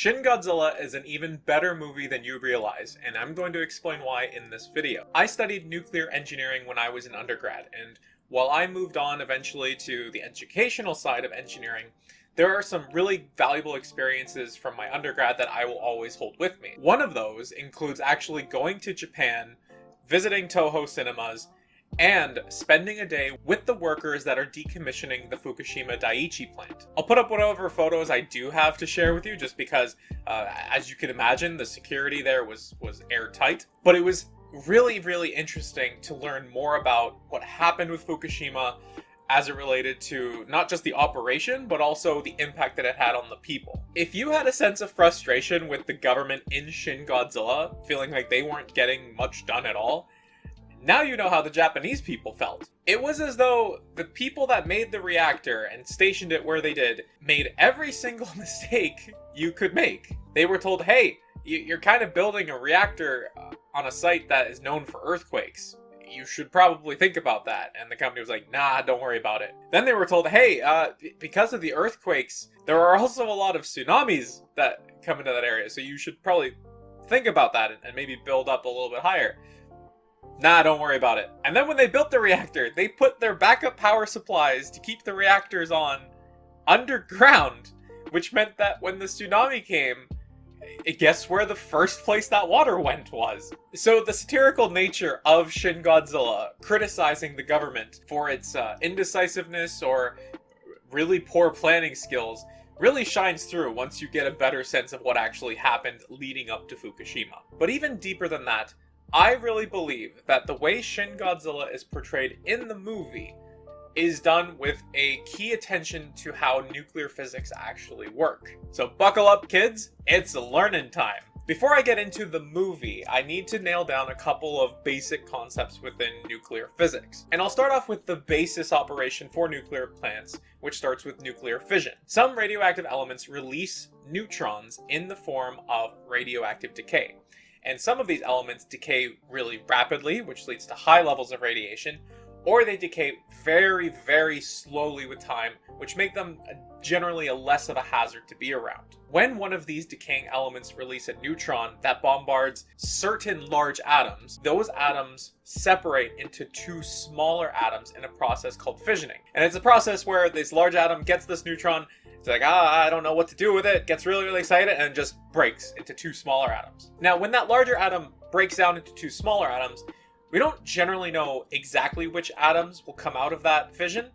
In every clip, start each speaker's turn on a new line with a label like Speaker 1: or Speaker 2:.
Speaker 1: Shin Godzilla is an even better movie than you realize, and I'm going to explain why in this video. I studied nuclear engineering when I was in undergrad, and while I moved on eventually to the educational side of engineering, there are some really valuable experiences from my undergrad that I will always hold with me. One of those includes actually going to Japan, visiting Toho cinemas, and spending a day with the workers that are decommissioning the Fukushima Daiichi plant. I'll put up whatever photos I do have to share with you just because, as you can imagine, the security there was airtight. But it was really interesting to learn more about what happened with Fukushima as it related to not just the operation, but also the impact that it had on the people. If you had a sense of frustration with the government in Shin Godzilla, feeling like they weren't getting much done at all, now you know how the Japanese people felt. It was as though the people that made the reactor and stationed it where they did made every single mistake you could make. They were told, hey, you're kind of building a reactor on a site that is known for earthquakes. You should probably think about that. And the company was like, nah, don't worry about it. Then they were told, hey, because of the earthquakes, there are also a lot of tsunamis that come into that area. So you should probably think about that and maybe build up a little bit higher. Nah, don't worry about it. And then when they built the reactor, they put their backup power supplies to keep the reactors on underground, which meant that when the tsunami came, guess where the first place that water went was? So the satirical nature of Shin Godzilla, criticizing the government for its indecisiveness or really poor planning skills, really shines through once you get a better sense of what actually happened leading up to Fukushima. But even deeper than that, I really believe that the way Shin Godzilla is portrayed in the movie is done with a key attention to how nuclear physics actually work. So buckle up, kids, it's learning time. Before I get into the movie, I need to nail down a couple of basic concepts within nuclear physics. And I'll start off with the basis operation for nuclear plants, which starts with nuclear fission. Some radioactive elements release neutrons in the form of radioactive decay. And some of these elements decay really rapidly, which leads to high levels of radiation, or they decay very slowly with time, which make them generally less of a hazard to be around. When one of these decaying elements release a neutron that bombards certain large atoms, those atoms separate into two smaller atoms in a process called fissioning. And it's a process where this large atom gets this neutron, it's like, I don't know what to do with it, gets really excited, and just breaks into two smaller atoms. Now, when that larger atom breaks down into two smaller atoms, we don't generally know exactly which atoms will come out of that fission,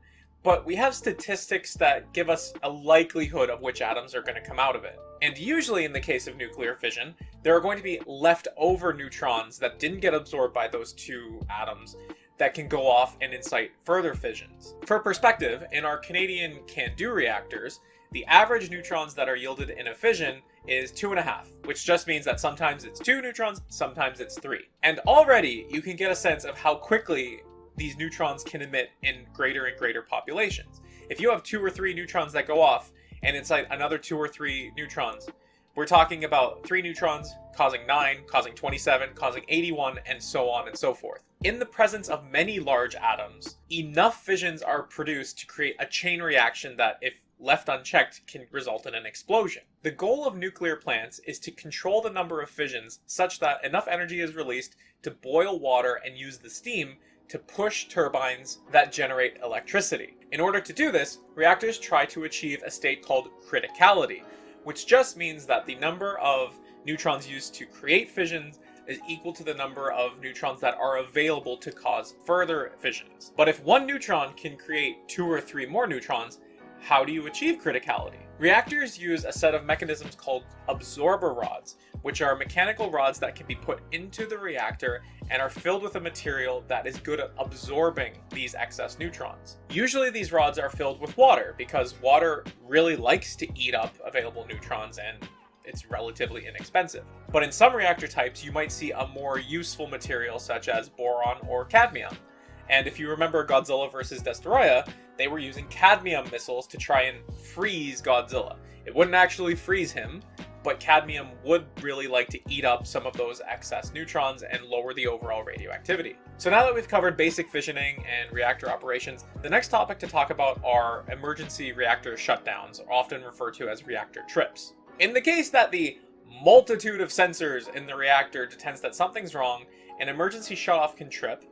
Speaker 1: but we have statistics that give us a likelihood of which atoms are going to come out of it. And usually in the case of nuclear fission, there are going to be leftover neutrons that didn't get absorbed by those two atoms that can go off and incite further fissions. For perspective, in our Canadian CANDO reactors, the average neutrons that are yielded in a fission is 2.5, which just means that sometimes it's 2 neutrons, sometimes it's 3. And already you can get a sense of how quickly these neutrons can emit in greater and greater populations. If you have 2 or 3 neutrons that go off and incite another 2 or 3 neutrons, we're talking about 3 neutrons causing 9, causing 27, causing 81, and so on and so forth. In the presence of many large atoms, enough fissions are produced to create a chain reaction that, if left unchecked, can result in an explosion. The goal of nuclear plants is to control the number of fissions such that enough energy is released to boil water and use the steam to push turbines that generate electricity. In order to do this, reactors try to achieve a state called criticality, which just means that the number of neutrons used to create fissions is equal to the number of neutrons that are available to cause further fissions. But if one neutron can create 2 or 3 more neutrons, how do you achieve criticality? Reactors use a set of mechanisms called absorber rods, which are mechanical rods that can be put into the reactor and are filled with a material that is good at absorbing these excess neutrons. Usually these rods are filled with water because water really likes to eat up available neutrons and it's relatively inexpensive. But in some reactor types, you might see a more useful material such as boron or cadmium. And if you remember Godzilla vs. Destoroyah, they were using cadmium missiles to try and freeze Godzilla. It wouldn't actually freeze him, but cadmium would really like to eat up some of those excess neutrons and lower the overall radioactivity. So now that we've covered basic fissioning and reactor operations, the next topic to talk about are emergency reactor shutdowns, often referred to as reactor trips. In the case that the multitude of sensors in the reactor detects that something's wrong, an emergency shutoff can trip,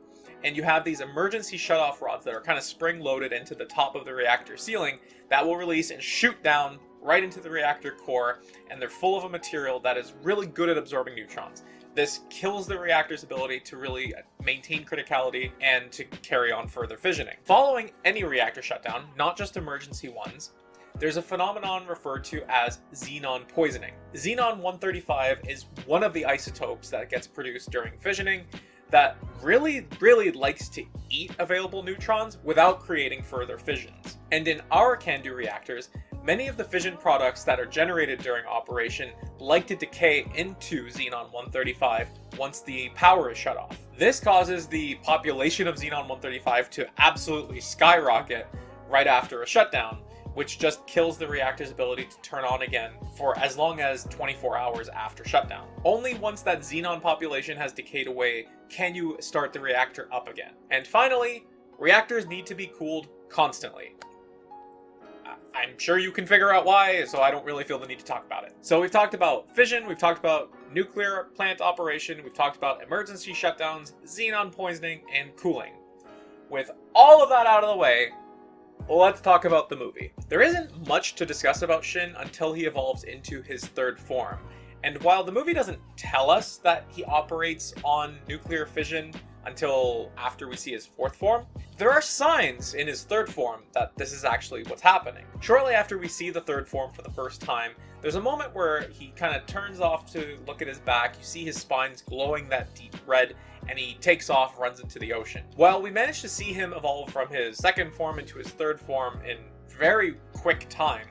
Speaker 1: and you have these emergency shutoff rods that are kind of spring-loaded into the top of the reactor ceiling that will release and shoot down right into the reactor core, and they're full of a material that is really good at absorbing neutrons. This kills the reactor's ability to really maintain criticality and to carry on further fissioning. Following any reactor shutdown, not just emergency ones, there's a phenomenon referred to as xenon poisoning. Xenon-135 is one of the isotopes that gets produced during fissioning that really likes to eat available neutrons without creating further fissions. And in our CANDU reactors, many of the fission products that are generated during operation like to decay into Xenon-135 once the power is shut off. This causes the population of Xenon-135 to absolutely skyrocket right after a shutdown, which just kills the reactor's ability to turn on again for as long as 24 hours after shutdown. Only once that xenon population has decayed away can you start the reactor up again. And finally, reactors need to be cooled constantly. I'm sure you can figure out why, so I don't really feel the need to talk about it. So we've talked about fission, we've talked about nuclear plant operation, we've talked about emergency shutdowns, xenon poisoning, and cooling. With all of that out of the way, let's talk about the movie. There isn't much to discuss about Shin until he evolves into his third form. And while the movie doesn't tell us that he operates on nuclear fission until after we see his fourth form, there are signs in his third form that this is actually what's happening. Shortly after we see the third form for the first time, there's a moment where he kind of turns off to look at his back. You see his spine's glowing that deep red, and he takes off, runs into the ocean. Well, we managed to see him evolve from his second form into his third form in very quick time.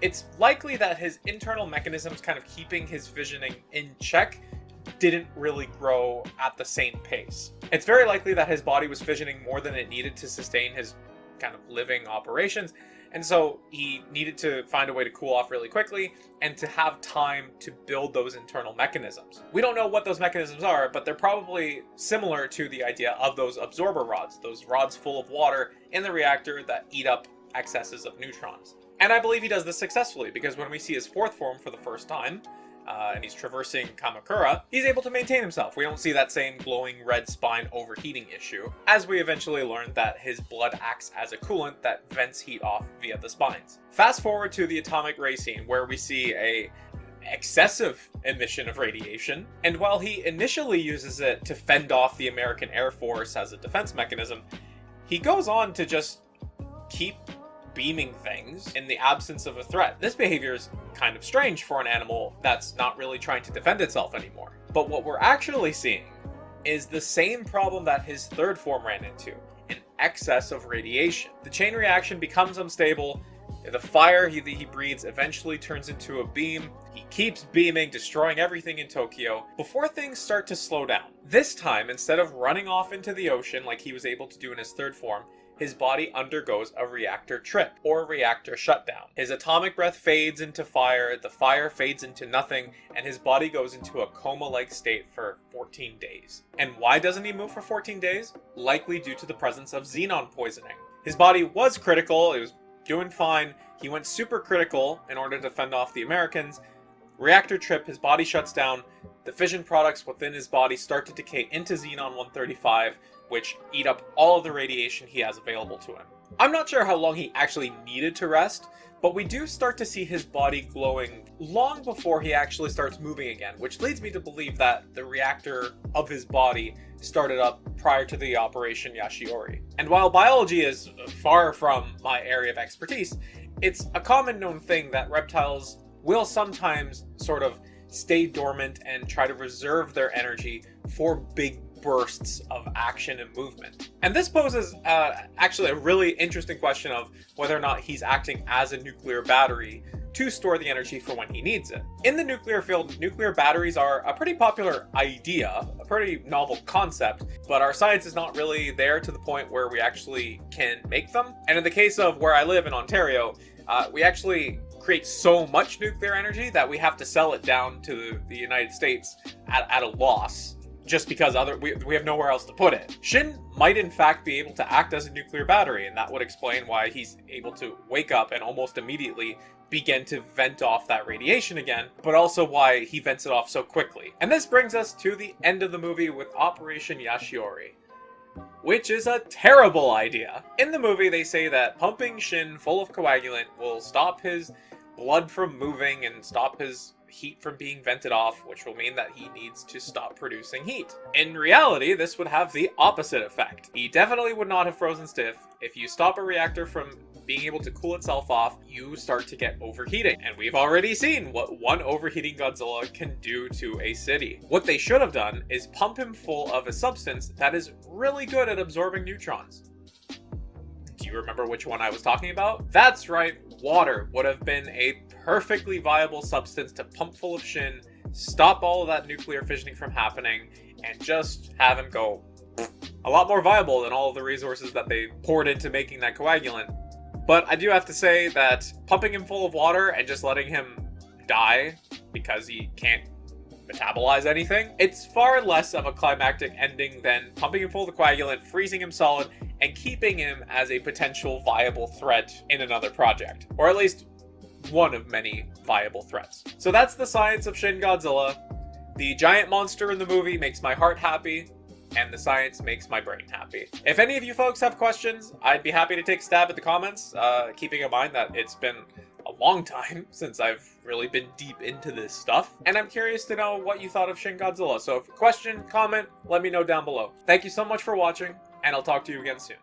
Speaker 1: It's likely that his internal mechanisms kind of keeping his fissioning in check didn't really grow at the same pace. It's very likely that his body was fissioning more than it needed to sustain his kind of living operations, and so he needed to find a way to cool off really quickly and to have time to build those internal mechanisms. We don't know what those mechanisms are, but they're probably similar to the idea of those absorber rods, those rods full of water in the reactor that eat up excesses of neutrons. And I believe he does this successfully, because when we see his fourth form for the first time, and he's traversing Kamakura, he's able to maintain himself. We don't see that same glowing red spine overheating issue, as we eventually learn that his blood acts as a coolant that vents heat off via the spines. Fast forward to the atomic ray scene, where we see a excessive emission of radiation, and while he initially uses it to fend off the American Air Force as a defense mechanism, he goes on to just keep beaming things in the absence of a threat. This behavior is kind of strange for an animal that's not really trying to defend itself anymore. But what we're actually seeing is the same problem that his third form ran into, an excess of radiation. The chain reaction becomes unstable, the fire he breathes eventually turns into a beam. He keeps beaming, destroying everything in Tokyo, before things start to slow down. This time, instead of running off into the ocean like he was able to do in his third form, his body undergoes a reactor trip, or reactor shutdown. His atomic breath fades into fire, the fire fades into nothing, and his body goes into a coma-like state for 14 days. And why doesn't he move for 14 days? Likely due to the presence of xenon poisoning. His body was critical, it was doing fine, he went super critical in order to fend off the Americans. Reactor trip, his body shuts down, the fission products within his body start to decay into Xenon-135, which eat up all of the radiation he has available to him. I'm not sure how long he actually needed to rest, but we do start to see his body glowing long before he actually starts moving again, which leads me to believe that the reactor of his body started up prior to the Operation Yashiori. And while biology is far from my area of expertise, it's a common known thing that reptiles will sometimes sort of stay dormant and try to reserve their energy for big bursts of action and movement. And this poses actually a really interesting question of whether or not he's acting as a nuclear battery to store the energy for when he needs it. In the nuclear field, nuclear batteries are a pretty popular idea, a pretty novel concept, but our science is not really there to the point where we actually can make them. And in the case of where I live in Ontario, we actually create so much nuclear energy that we have to sell it down to the United States at a loss just because we have nowhere else to put it. Shin might in fact be able to act as a nuclear battery, and that would explain why he's able to wake up and almost immediately begin to vent off that radiation again, but also why he vents it off so quickly. And this brings us to the end of the movie with Operation Yashiori, which is a terrible idea. In the movie, they say that pumping Shin full of coagulant will stop his blood from moving and stop his heat from being vented off, which will mean that he needs to stop producing heat. In reality, this would have the opposite effect. He definitely would not have frozen stiff. If you stop a reactor from being able to cool itself off, you start to get overheating. And we've already seen what one overheating Godzilla can do to a city. What they should have done is pump him full of a substance that is really good at absorbing neutrons. Do you remember which one I was talking about? That's right, water would have been a perfectly viable substance to pump full of Shin, stop all of that nuclear fissioning from happening, and just have him go. A lot more viable than all of the resources that they poured into making that coagulant. But I do have to say that pumping him full of water and just letting him die because he can't metabolize anything, it's far less of a climactic ending than pumping him full of the coagulant, freezing him solid, and keeping him as a potential viable threat in another project. Or at least one of many viable threats. So that's the science of Shin Godzilla. The giant monster in the movie makes my heart happy, and the science makes my brain happy. If any of you folks have questions, I'd be happy to take a stab at the comments, keeping in mind that it's been a long time since I've really been deep into this stuff, and I'm curious to know what you thought of Shin Godzilla. So if question, comment, let me know down below. Thank you so much for watching, and I'll talk to you again soon.